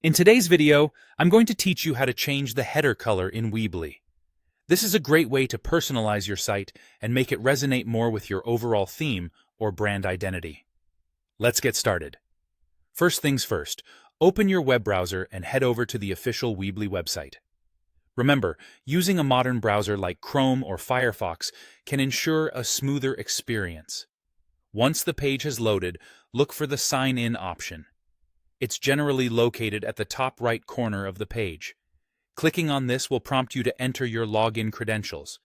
In today's video, I'm going to teach you how to change the header color in Weebly. This is a great way to personalize your site and make it resonate more with your overall theme or brand identity. Let's get started. First things first, open your web browser and head over to the official Weebly website. Remember, using a modern browser like Chrome or Firefox can ensure a smoother experience. Once the page has loaded, look for the Sign In option. It's generally located at the top right corner of the page. Clicking on this will prompt you to enter your login credentials.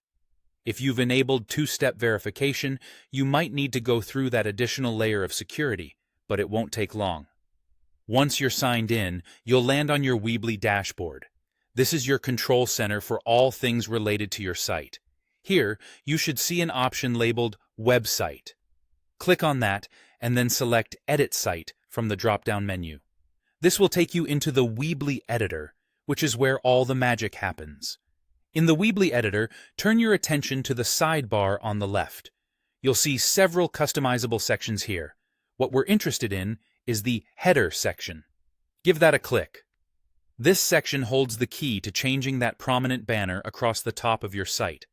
If you've enabled two-step verification, you might need to go through that additional layer of security, but it won't take long. Once you're signed in, you'll land on your Weebly dashboard. This is your control center for all things related to your site. Here, you should see an option labeled Website. Click on that, and then select Edit Site from the drop-down menu. This will take you into the Weebly editor, which is where all the magic happens. In the Weebly editor, turn your attention to the sidebar on the left. You'll see several customizable sections here. What we're interested in is the Header section. Give that a click. This section holds the key to changing that prominent banner across the top of your site.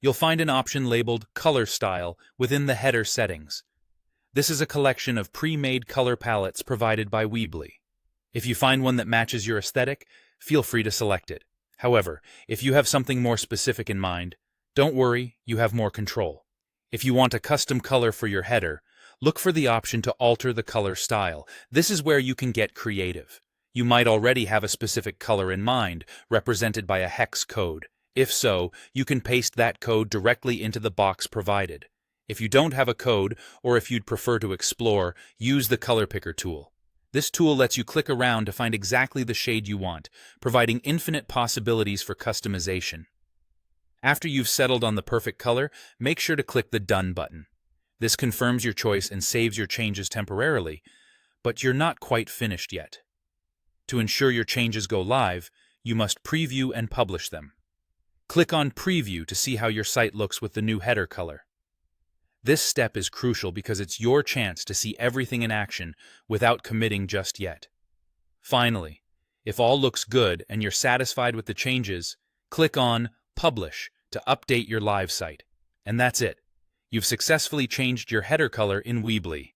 You'll find an option labeled Color Style within the header settings. This is a collection of pre-made color palettes provided by Weebly. If you find one that matches your aesthetic, feel free to select it. However, if you have something more specific in mind, don't worry, you have more control. If you want a custom color for your header, look for the option to alter the color style. This is where you can get creative. You might already have a specific color in mind, represented by a hex code. If so, you can paste that code directly into the box provided. If you don't have a code, or if you'd prefer to explore, use the Color Picker tool. This tool lets you click around to find exactly the shade you want, providing infinite possibilities for customization. After you've settled on the perfect color, make sure to click the Done button. This confirms your choice and saves your changes temporarily, but you're not quite finished yet. To ensure your changes go live, you must preview and publish them. Click on Preview to see how your site looks with the new header color. This step is crucial because it's your chance to see everything in action without committing just yet. Finally, if all looks good and you're satisfied with the changes, click on Publish to update your live site. And that's it. You've successfully changed your header color in Weebly.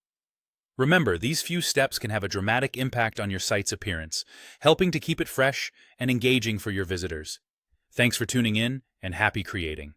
Remember, these few steps can have a dramatic impact on your site's appearance, helping to keep it fresh and engaging for your visitors. Thanks for tuning in, and happy creating.